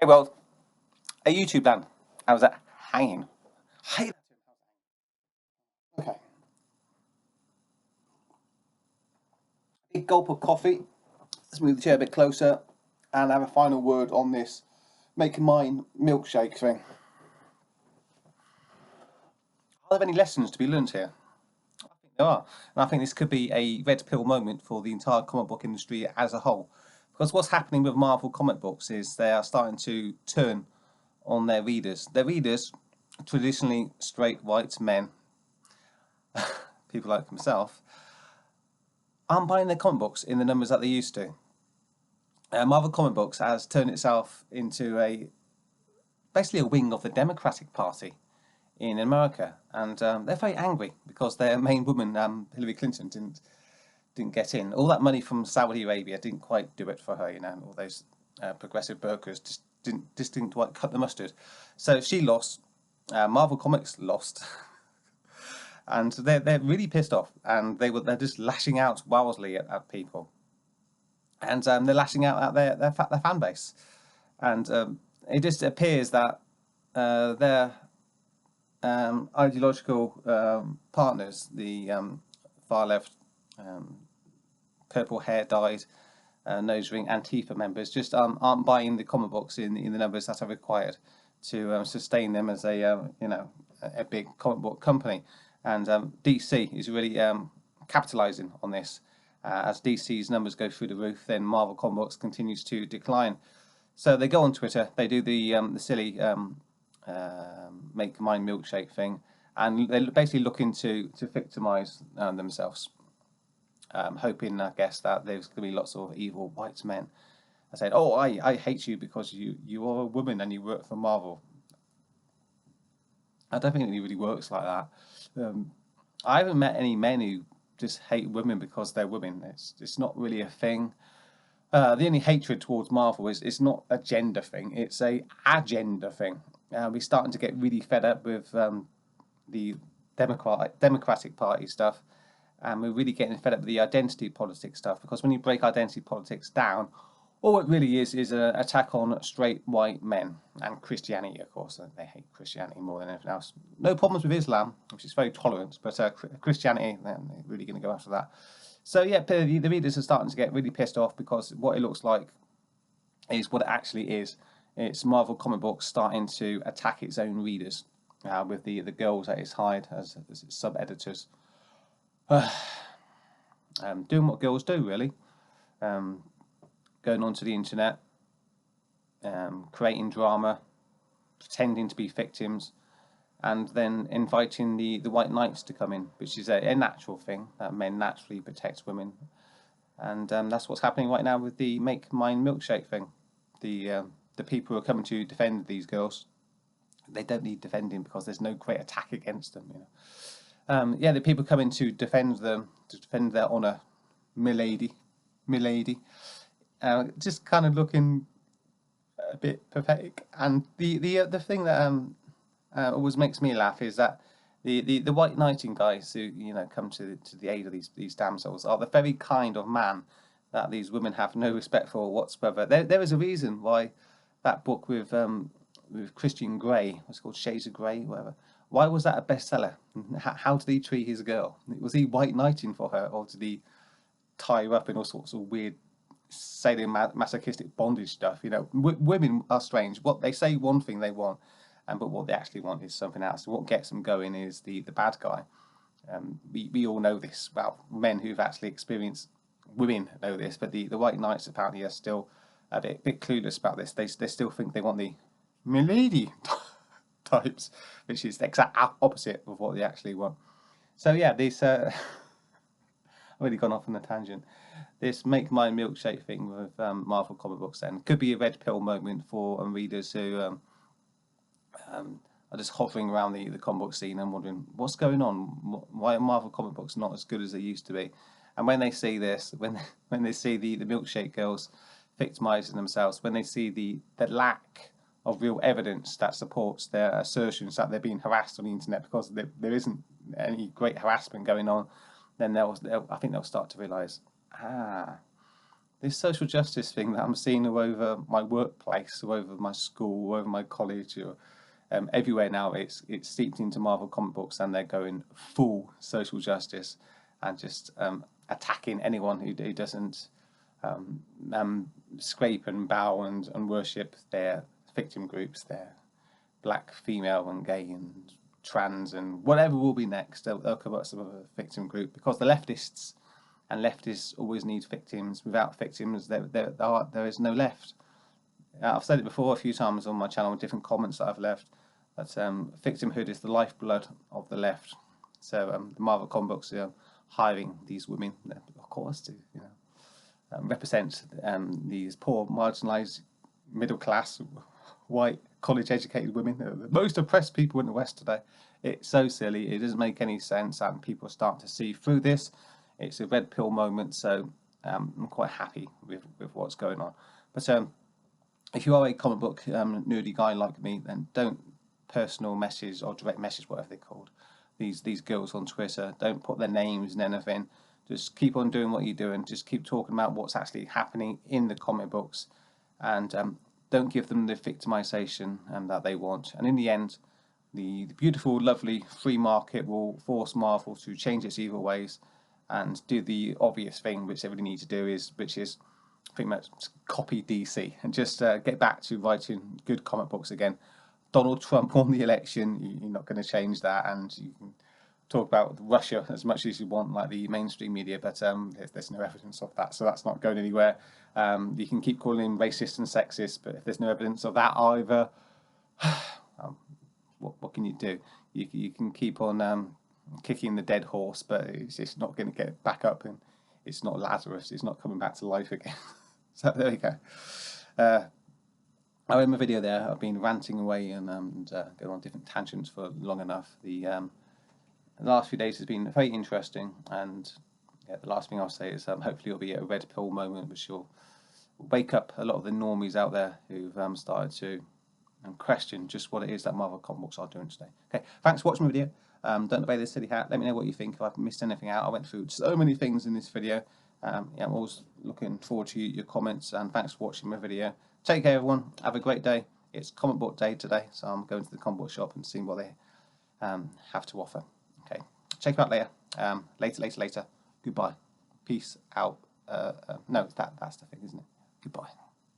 Hey world, a YouTube ban. How's that hanging? Hey. Okay. Big gulp of coffee. Let's move the chair a bit closer and have a final word on this make mine milkshake thing. Are there any lessons to be learned here? I think there are. And I think this could be a red pill moment for the entire comic book industry as a whole. Because what's happening with Marvel comic books is they are starting to turn on their readers. Their readers, traditionally straight white men, people like himself, aren't buying their comic books in the numbers that they used to. Marvel comic books has turned itself into basically a wing of the Democratic Party in America, and they're very angry because their main woman, Hillary Clinton, didn't get in. All that money from Saudi Arabia didn't quite do it for her, you know. All those progressive brokers just didn't quite cut the mustard. So she lost. Marvel Comics lost. And they're really pissed off, and they're just lashing out wildly at people, and they're lashing out at their fan base, and it just appears that their ideological partners, the far left, purple hair dyed, nose ring Antifa members, just aren't buying the comic books in the numbers that are required to sustain them as a big comic book company. And DC is really capitalizing on this. As DC's numbers go through the roof, then Marvel comic books continues to decline. So they go on Twitter, they do the silly make mine milkshake thing, and they're basically looking to victimize themselves, hoping, I guess, that there's going to be lots of evil white men. I said, "Oh, I hate you because you are a woman and you work for Marvel." I don't think it really works like that. I haven't met any men who just hate women because they're women. It's not really a thing. The only hatred towards Marvel is it's not a gender thing. It's a agenda thing. We're starting to get really fed up with the Democratic Party stuff, and we're really getting fed up with the identity politics stuff. Because when you break identity politics down, all it really is an attack on straight white men and Christianity, of course. They hate Christianity more than anything else. No problems with Islam, which is very tolerant, but Christianity, they're really going to go after that. So yeah, the readers are starting to get really pissed off because what it looks like is what it actually is. It's Marvel comic books starting to attack its own readers with the girls that it's hired as its sub-editors. Doing what girls do, really. Going onto the internet, creating drama, pretending to be victims, and then inviting the white knights to come in, which is a natural thing, that men naturally protect women. And that's what's happening right now with the make mine milkshake thing. The people who are coming to defend these girls, they don't need defending because there's no great attack against them, you know. Yeah, the people coming to defend them, to defend their honour, milady, just kind of looking a bit pathetic. And the thing that always makes me laugh is that the white knighting guys who come to the aid of these damsels are the very kind of man that these women have no respect for whatsoever. There is a reason why that book with Christian Grey, what's called Shades of Grey, whatever. Why was that a bestseller? How did he treat his girl? Was he white knighting for her, or did he tie her up in all sorts of weird sadomasochistic bondage stuff? You know, women are strange. What they say, one thing they want, but what they actually want is something else. What gets them going is the bad guy. We all know this. Well, men who've actually experienced women know this, but the white knights apparently are still a bit clueless about this. They still think they want the milady types, which is the exact opposite of what they actually want. So yeah, this I've already gone off on a tangent. This make mine milkshake thing with Marvel comic books then could be a red pill moment for readers who are just hovering around the comic book scene and wondering what's going on. Why are Marvel comic books not as good as they used to be? And when they see this, when they see the milkshake girls victimizing themselves, when they see the lack of real evidence that supports their assertions that they're being harassed on the internet because there isn't any great harassment going on, then I think they'll start to realise, this social justice thing that I'm seeing all over my workplace, all over my school, all over my college, or everywhere now, it's steeped into Marvel comic books, and they're going full social justice and just attacking anyone who doesn't scrape and bow and worship their victim groups, their black, female, and gay, and trans, and whatever will be next. They'll come up with some other victim group, because the leftists and leftists always need victims. Without victims, there is no left. I've said it before a few times on my channel, different comments that I've left, that victimhood is the lifeblood of the left. So the Marvel comic books are hiring these women, of course, to represent these poor, marginalised, middle class, white, college-educated women, the most oppressed people in the West today. It's so silly. It doesn't make any sense, and people start to see through this. It's a red pill moment, so I'm quite happy with what's going on. But if you are a comic book nerdy guy like me, then don't personal message or direct message, whatever they're called, these girls on Twitter. Don't put their names and anything. Just keep on doing what you're doing. Just keep talking about what's actually happening in the comic books, and don't give them the victimization that they want. And in the end, the beautiful, lovely free market will force Marvel to change its evil ways and do the obvious thing, which they really need to do, which is pretty much copy DC and just get back to writing good comic books again. Donald Trump won the election. You're not going to change that, and you can talk about Russia as much as you want, like the mainstream media, but there's no evidence of that, so that's not going anywhere. You can keep calling him racist and sexist, but if there's no evidence of that either, what can you do? You can keep on kicking the dead horse, but it's just not going to get back up, and it's not Lazarus. It's not coming back to life again. So there we go. I end my video there. I've been ranting away and going on different tangents for long enough. The last few days has been very interesting, and the last thing I'll say is hopefully it'll be a red pill moment, which will wake up a lot of the normies out there who've started to question just what it is that Marvel comic books are doing today. Okay, thanks for watching my video. Don't obey the silly hat. Let me know what you think. If I've missed anything out, I went through so many things in this video. I'm always looking forward to your comments, and thanks for watching my video. Take care, everyone. Have a great day. It's comic book day today, so I'm going to the comic book shop and seeing what they have to offer. Okay, check them out later. Later. Goodbye. Peace out. No, that's the thing, isn't it? Goodbye.